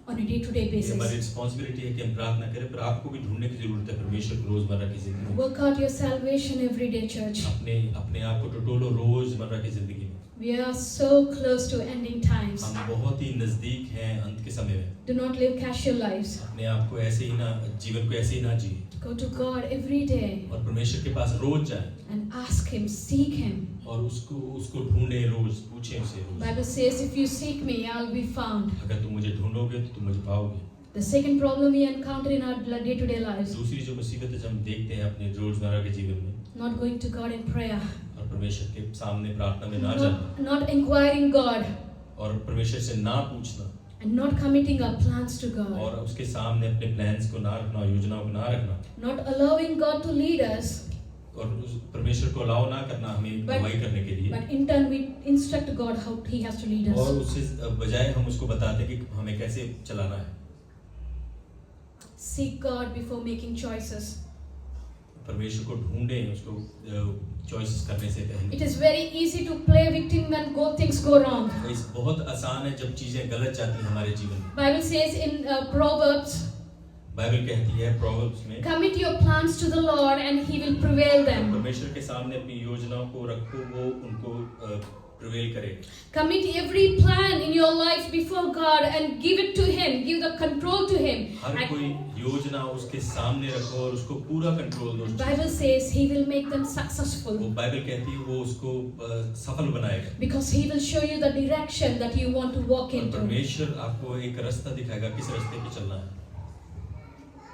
B: on a day-to-day
A: ये हमारी
B: basis.
A: रिस्पांसिबिलिटी है कि हम प्रार्थना करें, पर आपको भी ढूंढने की जरूरत है परमेश्वर को रोजमर्रा की जिंदगी में।
B: Work out your salvation every day, church.
A: अपने आप को टटोलो रोजमर्रा की जिंदगी में।
B: We are so close to ending times.
A: हम बहुत ही नजदीक हैं अंत के समय में।
B: Do not live casual lives.
A: अपने आप को ऐसे ही ना जीवन को ऐसे ही ना जिए।
B: Go to God every day
A: और परमेश्वर के पास रोज जाएं
B: and ask Him, seek Him.
A: और उसको ढूंढे रोज, पूछें उसे रोज।
B: Bible says, if you seek me, I'll be found.
A: अगर तुम मुझे ढूंढोगे तो तुम मुझे पाओगे।
B: The second problem we encounter in our day-to-day lives,
A: दूसरी जो मुसीबत है जब हम देखते हैं अपने रोजमर्रा के जीवन में,
B: not going to God in prayer,
A: और परमेश्वर के सामने प्रार्थना में ना जाना,
B: not inquiring God,
A: और परमेश्वर से ना पूछना,
B: and not committing our plans to God,
A: और उसके सामने अपने प्लान्स को ना रखना, योजनाओं को ना रखना,
B: not allowing God to lead us,
A: और उस परमेश्वर को अलाउ ना करना हमें अगुवाई करने के लिए,
B: but in turn we instruct God how He has to lead
A: और
B: us.
A: उससे बजाय हम उसको बताते हैं कि हमें कैसे चलाना है।
B: Seek God before making choices.
A: परमेश्वर को ढूंढें उसको चॉइसेस करने से पहले।
B: It is very easy to play victim when things go wrong.
A: इस बहुत आसान है जब चीजें गलत जाती हैं हमारे जीवन में।
B: Bible says in Proverbs,
A: Bible कहती है प्रोवर्ब्स में,
B: commit your plans to the Lord and He will prevail them.
A: परमेश्वर के सामने अपनी योजनाओं को रखो, वो उनको प्रिवेल करे।
B: Commit every plan in your life before God and give it to Him. Give the control to Him.
A: Her
B: And
A: कोई योजना उसके सामने रखो और उसको पूरा कंट्रोल दो।
B: Bible says He will make them
A: वो
B: successful
A: बाइबल कहती है वो उसको सफल बनाएगा।
B: because He will show you the direction that you want to walk
A: और
B: into.
A: परमेश्वर आपको एक रास्ता दिखाएगा किस रास्ते पे चलना है।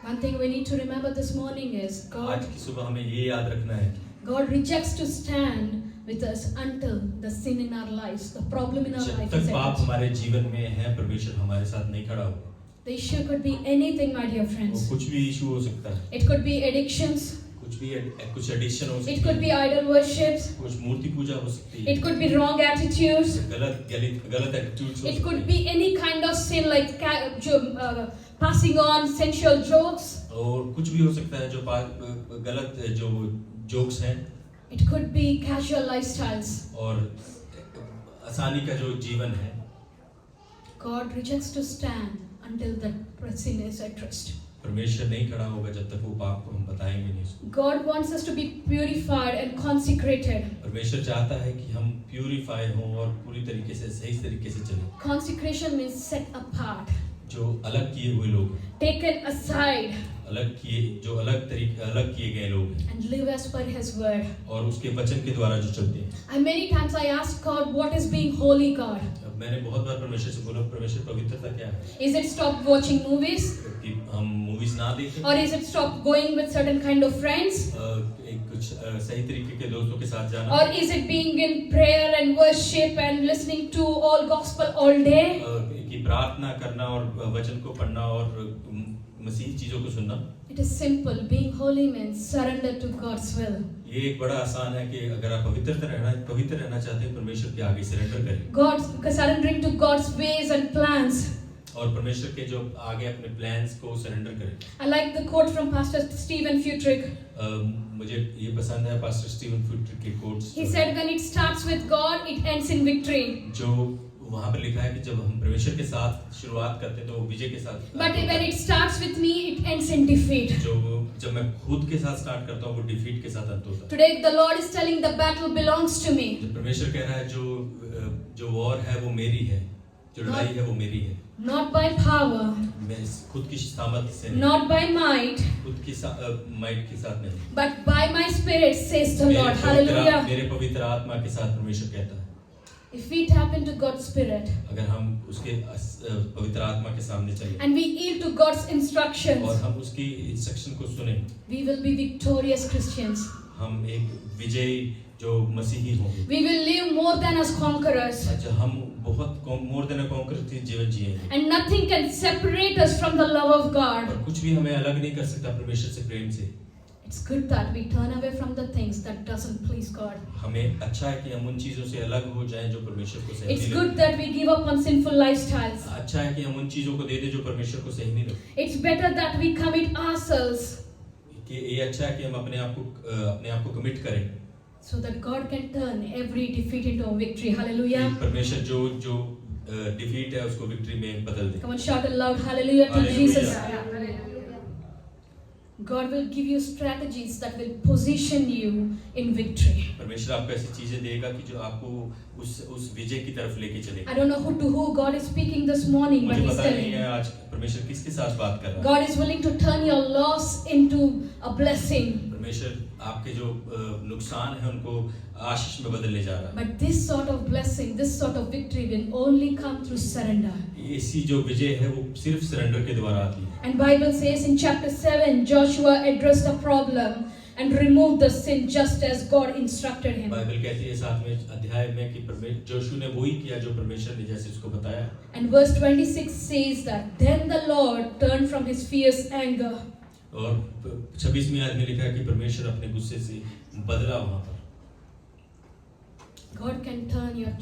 B: One thing we need to remember this morning is
A: आज की सुबह हमें ये याद रखना है,
B: God rejects to stand with us until the sin in our lives, the problem in our
A: जब
B: life
A: तक
B: is
A: पाप
B: ended.
A: हमारे जीवन में है परमेश्वर हमारे साथ नहीं खड़ा होगा।
B: The issue could be anything, my dear
A: वो
B: friends.
A: कुछ भी इशू हो सकता है,
B: It could be addictions.
A: कुछ एडिक्शन हो सकती
B: It could
A: है,
B: be idol worships.
A: कुछ मूर्ति पूजा हो सकती है,
B: It could be wrong attitudes.
A: गलत एटीट्यूड्स हो
B: It could
A: सकती
B: be any kind of sin like passing on sensual jokes.
A: है, और कुछ भी हो सकता है जो गलत जो जोक्स हैं,
B: It could be casual lifestyles.
A: और आसानी का जो जीवन है।
B: God rejects to stand until the sin is addressed.
A: परमेश्वर नहीं खड़ा होगा जब तक वो पाप को हम बताएंगे नहीं उसको।
B: God wants us to be purified and consecrated.
A: परमेश्वर चाहता है कि हम प्यूरिफाई हों और पूरी तरीके से सही तरीके से चलें।
B: Consecration means set apart,
A: जो अलग किए हुए लोग,
B: taken aside,
A: अलग किए गए लोग हैं,
B: and live as per His word.
A: और उसके वचन के द्वारा जो चलते हैं।
B: And many times I ask God, what is being holy, God?
A: मैंने बहुत बार परमेश्वर से बोला, परमेश्वर पवित्रता क्या है?
B: Is it stop watching movies?
A: कि हम मूवीज ना देखें,
B: Or is it stop going with certain kind of friends?
A: एक कुछ सही तरीके के दोस्तों के साथ जाना,
B: Or is it being in prayer and worship and listening to all gospel all day?
A: कि प्रार्थना करना और वचन को पढ़ना और मसीही चीजों को सुनना?
B: It is simple. Being holy means surrender to God's will.
A: ये एक बड़ा आसान है कि अगर आप पवित्र रहना चाहते हैं, परमेश्वर के आगे सरेंडर करें
B: God's surrendering to God's ways and plans.
A: और परमेश्वर के जो आगे अपने प्लान्स को सरेंडर करें।
B: I like the quote from Pastor Stephen Futrick.
A: मुझे ये पसंद है पास्टर स्टीवन फ्यूट्रिक के quotes.
B: He said, when it starts with God, it ends in victory.
A: जो वहाँ पर लिखा है कि जब हम परमेश्वर के साथ शुरुआत करते हैं तो वो विजय के साथ।
B: But when it starts with me, it ends in defeat.
A: जब मैं खुद के साथ स्टार्ट करता हूँ वो डिफीट के साथ अंत होता है।
B: Today the Lord is telling the battle belongs to me.
A: जब परमेश्वर कह रहा है जो वॉर है वो मेरी है, जो लड़ाई है वो मेरी है।
B: Not by power,
A: मैं खुद की सामर्थ्य से नहीं,
B: not by might,
A: खुद की माइट के साथ नहीं,
B: but by my spirit, says the Lord. Hallelujah.
A: मेरे पवित्र आत्मा के साथ परमेश्वर कहता है।
B: If we tap into God's spirit
A: अगर हम उसके पवित्र आत्मा के सामने चलें
B: and we yield to God's instructions,
A: और हम उसकी इंस्ट्रक्शन को सुने,
B: we will be victorious Christians.
A: हम एक विजयी जो मसीही होंगे।
B: We will live more than as conquerors.
A: अच्छा, हम बहुत मोर देन अ कॉन्करर जीवन जिएंगे
B: And nothing can separate us from the love of God.
A: और कुछ भी हमें अलग नहीं कर सकता परमेश्वर से, प्रेम से।
B: It's good that we turn away from the things that doesn't please God.
A: हमें अच्छा है कि हम उन चीजों से अलग हो जाएं जो परमेश्वर को सही
B: It's
A: नहीं
B: good
A: लगती।
B: that we give up on sinful lifestyles.
A: अच्छा है कि हम उन चीजों को दे दें जो परमेश्वर को सही नहीं लगती।
B: It's better that we commit ourselves
A: कि ये अच्छा है कि हम अपने आप को कमिट करें
B: so that God can turn every defeat into a victory. Hallelujah.
A: कि परमेश्वर जो डिफीट है उसको विक्ट्री में बदल दे।
B: Come on, shout aloud, hallelujah to
A: Hallelujah.
B: Jesus. God will give you strategies that will position you in victory.
A: परमेश्वर आपको ऐसी चीजें देगा कि जो आपको उस विजय की तरफ लेके चलेगा।
B: I don't know who God is speaking this morning, but
A: मुझे
B: He's
A: पता नहीं
B: telling
A: है
B: you.
A: आज परमेश्वर किसके साथ बात कर रहा है।
B: God is willing to turn your loss into a blessing.
A: परमेश्वर आपके जो नुकसान है उनको आशीष में बदलने जा रहा है।
B: But this sort of blessing, this sort of victory will only come through surrender.
A: ऐसी जो विजय है वो सिर्फ सरेंडर के द्वारा आती है।
B: And Bible says in chapter 7, Joshua addressed the problem and removed the sin just as God instructed him.
A: Bible कहती है 7वें अध्याय में कि जोशू ने वही किया जो परमेश्वर ने जैसे उसको बताया।
B: And verse 26 says that then the Lord turned from his fierce anger.
A: और 26वीं आयत में लिखा है कि परमेश्वर अपने गुस्से से बदला वहां पर।
B: God can turn your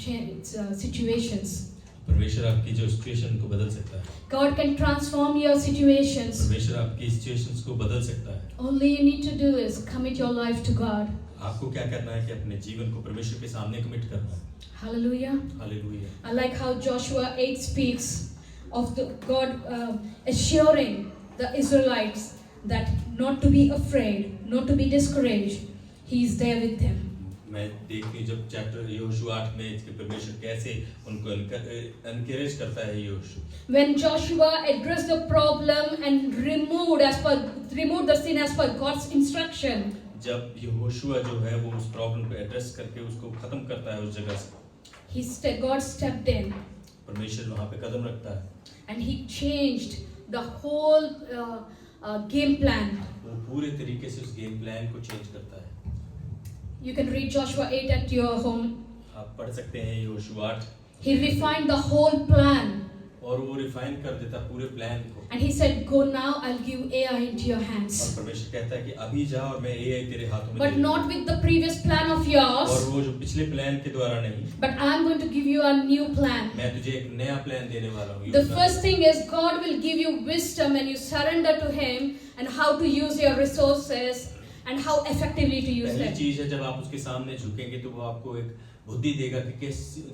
B: situations.
A: परमेश्वर आपकी जो सिचुएशन को बदल सकता है।
B: God can transform your situations.
A: परमेश्वर आपकी सिचुएशंस को बदल सकता है।
B: All you need to do is commit your life to God.
A: आपको क्या करना है कि अपने जीवन को परमेश्वर के सामने कमिट करना है।
B: Hallelujah.
A: Hallelujah.
B: I like how Joshua 8 speaks of the God assuring the Israelites that not to be afraid, not to be discouraged. He is there with them.
A: मैं देखी जब चैप्टर यहोशू 8 में कि परमेश्वर कैसे उनको एनकरेज करता है यहोशू।
B: When Joshua addressed the problem and removed the sin as per God's instruction.
A: जब यहोशुआ जो है वो उस प्रॉब्लम को एड्रेस करके उसको खत्म करता है उस जगह से।
B: God stepped in.
A: परमेश्वर वहाँ पे कदम रखता है।
B: And he changed the whole game plan.
A: वो पूरे तरीके से उस गेम प्लान को चेंज करता है।
B: You can read Joshua 8 at your home.
A: आप पढ़ सकते हैं यहोशू 8।
B: He refined the whole plan.
A: और वो रिफाइन कर देता पूरे प्लान को।
B: And he said, "Go now, I'll give AI into your hands."
A: और परमेश्वर कहता है कि अभी जा और मैं AI तेरे हाथों में
B: But
A: they
B: not with the previous plan of yours.
A: और वो जो पिछले प्लान के द्वारा नहीं,
B: But I'm going to give you a new plan.
A: मैं तुझे एक नया प्लान देने वाला हूँ।
B: The first thing is God will give you wisdom when you surrender to Him and how to use your resources and how effectively to use
A: पहली
B: them.
A: चीज है जब आप उसके सामने झुकेंगे तो वो आपको एक बुद्धि देगा कि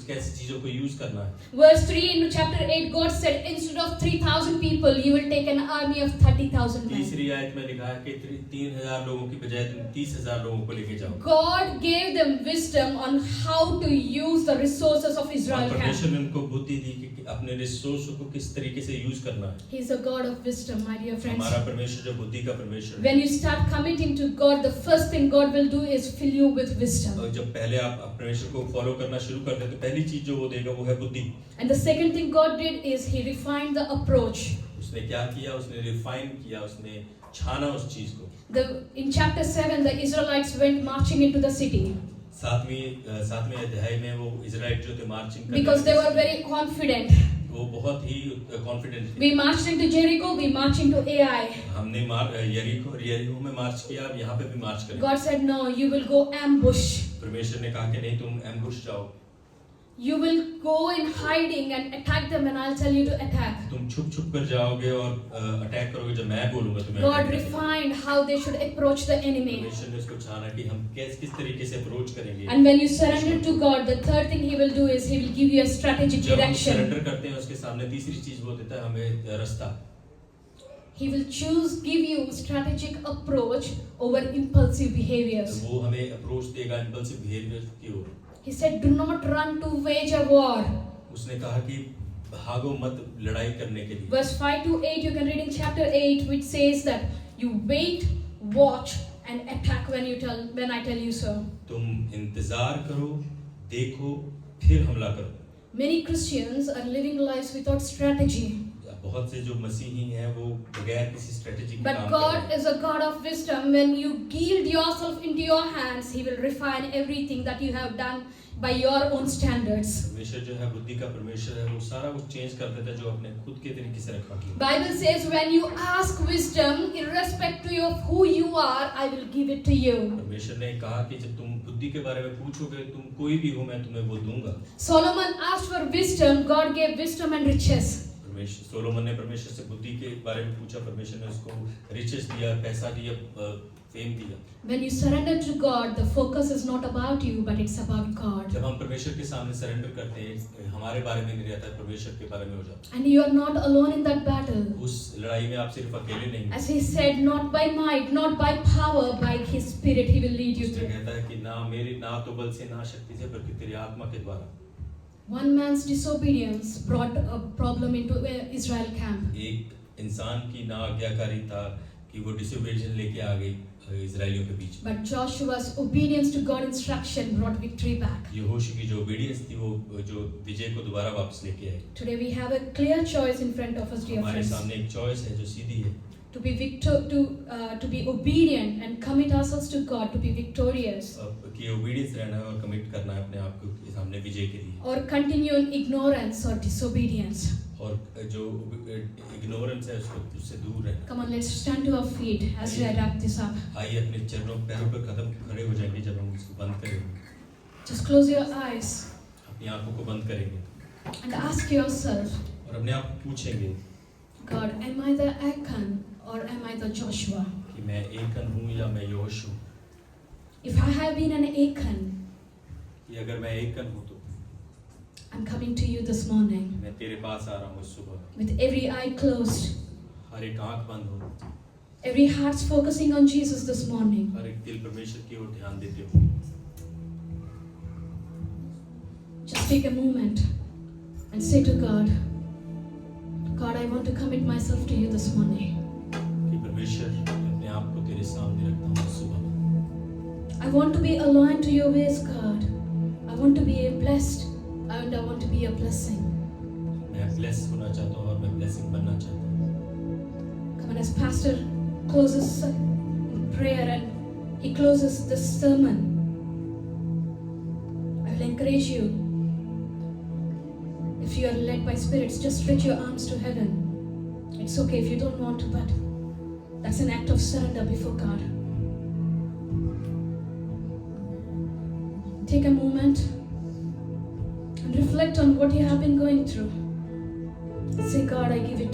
A: कैसी चीजों को यूज करना है।
B: Verse 3 in chapter 8, God said, instead of 3,000 people, you will take an army of 30,000 men.
A: तीसरी आयत में लिखा है कि 3,000 लोगों की बजाय तुम 30,000 लोगों को लेके जाओ।
B: God gave them wisdom on how to use the resources of Israel.
A: परमेश्वर ने उनको बुद्धि दी कि अपने रिसोर्स को किस तरीके से यूज करना है।
B: He is a God of wisdom, my dear friends.
A: हमारा परमेश्वर जो बुद्धि का परमेश्वर है।
B: When you start committing to God, the first thing God will do is fill you with wisdom.
A: और जब पहले आप परमेश्वर को को फॉलो करना शुरू कर दे तो पहली चीज जो वो देगा वो है बुद्धि।
B: And the second thing God did is He refined the approach.
A: उसने क्या किया, उसने रिफाइन किया, उसने छाना उस चीज को।
B: In chapter 7, the Israelites went marching into the city
A: सातवें अध्याय में वो इजराइल जो थे मार्चिंग करने
B: because they were
A: लगे।
B: very confident.
A: वो बहुत ही कॉन्फिडेंट थे।
B: We marched into Jericho, we marched into Ai.
A: हमने यरीहो में मार्च किया, अब यहाँ पे भी मार्च करें।
B: God said, no, you will go ambush.
A: परमेश्वर ने कहा कि नहीं, तुम एम्बुश जाओ,
B: You will go in hiding and attack them, and I'll tell you to attack.
A: तुम छुप छुप कर जाओगे और अटैक करोगे जब मैं बोलूंगा तुम्हें।
B: God
A: attack करने।
B: refined how they should approach the enemy.
A: परमेश्वर ने उसको छाना कि हम किस तरीके से अप्रोच करेंगे।
B: And when you surrender to God, the third thing He will do is He will give you a strategic
A: जब हम
B: direction.
A: सरेंडर करते हैं उसके सामने तीसरी चीज वो देता है हमें रास्ता।
B: He will give you strategic approach over impulsive behaviors.
A: वो हमें अप्रोच देगा इम्पल्सिव बिहेवियर की ओर।
B: He said, do not run to wage a war.
A: उसने कहा कि भागो मत लड़ाई करने के लिए।
B: Verse 5 to 8, you can read in chapter 8, which says that you wait, watch, and attack when I tell you so.
A: तुम इंतजार करो, देखो, फिर हमला करो।
B: Many Christians are living lives without strategy.
A: बहुत से जो मसीही हैं वो बगैर किसी स्ट्रेटेजी के
B: But
A: काम
B: God
A: कर रहे हैं।
B: is a God of wisdom. When you yield yourself into your hands, He will refine everything that you have done by your own standards.
A: परमेश्वर जो है बुद्धि का परमेश्वर है, वो सारा कुछ चेंज कर देता है जो अपने खुद के तरीके से रखा है।
B: Bible says, when you ask wisdom, irrespective of who you are, I will give it to you.
A: परमेश्वर ने कहा कि जब तुम बुद्धि के बारे में पूछोगे, तुम कोई भी हो मैं तुम्हें वो दूंगा।
B: Solomon asked for wisdom. God gave wisdom and riches.
A: Solomon ने परमेश्वर से बुद्धि के बारे में पूछा, परमेश्वर ने उसको रिचेस दिया, पैसा दिया, फेम दिया।
B: When you surrender to God, the focus is not about you, but it's about God.
A: जब हम परमेश्वर के सामने सरेंडर करते हैं, हमारे बारे में नहीं रहता, परमेश्वर के बारे में हो जाता है।
B: And you are not alone in that battle.
A: उस लड़ाई में आप सिर्फ अकेले नहीं।
B: As He said, not by might, not by power, by His Spirit He will lead you
A: उसने
B: through.
A: कहता है कि ना तो बल से ना शक्ति से बल्कि तेरी आत्मा के द्वारा।
B: One man's disobedience brought a problem into Israel camp.
A: एक इंसान की ना आज्ञाकारिता कि वो डिसोबीडियंस लेके आ गई इजरायलियों के बीच में।
B: But Joshua's obedience to God's instruction brought victory back.
A: यहोशू की जो ओबीडियंस थी वो जो विजय को दोबारा वापस लेके आई।
B: Today we have a clear choice in front of us, dear
A: हमारे
B: friends.
A: सामने एक चॉइस है जो सीधी है।
B: To be obedient and commit ourselves to God, to be victorious.
A: कि ओबीडियंस रहना है और कमिट करना है अपने आप को सामने विजय के लिए।
B: Or continue in ignorance or disobedience.
A: और जो इग्नोरेंस है उससे दूर रहना।
B: Come on, let's stand to our feet as we wrap this up.
A: आइए अपने चरणों पैरों पर कदम खड़े हो जाएंगे जब हम इसको बंद करेंगे।
B: Just close your eyes
A: अपनी आंखों को बंद करेंगे
B: and ask yourself,
A: और अपने आप को पूछेंगे
B: God, am I the Achan or am I the Joshua?
A: कि मैं एकन हूँ या मैं यहोशू।
B: If I have been an Achan,
A: कि अगर मैं एकन हूँ तो
B: I'm coming to you this morning
A: मैं तेरे पास आ रहा हूँ इस सुबह।
B: with every eye closed,
A: हर एक आंख बंद हो,
B: every heart's focusing on Jesus this morning.
A: हर एक दिल परमेश्वर की ओर ध्यान देते हो।
B: Just take a moment and say to God, God, I want to commit myself to you this morning.
A: कि परमेश्वर मैं अपने आप को तेरे सामने रखता हूँ इस सुबह।
B: I want to be aligned to your ways, God. I want to be blessed and I want to be a blessing.
A: मैं ब्लेस होना चाहता हूँ और मैं ब्लेसिंग बनना चाहता हूँ।
B: Come on, as Pastor closes in prayer and he closes this sermon, I will encourage you. If you are led by spirits, just stretch your arms to heaven. It's okay if you don't want to, but that's an act of surrender before God. Take a moment and reflect on what you have been going through. Say, God, I give it to you.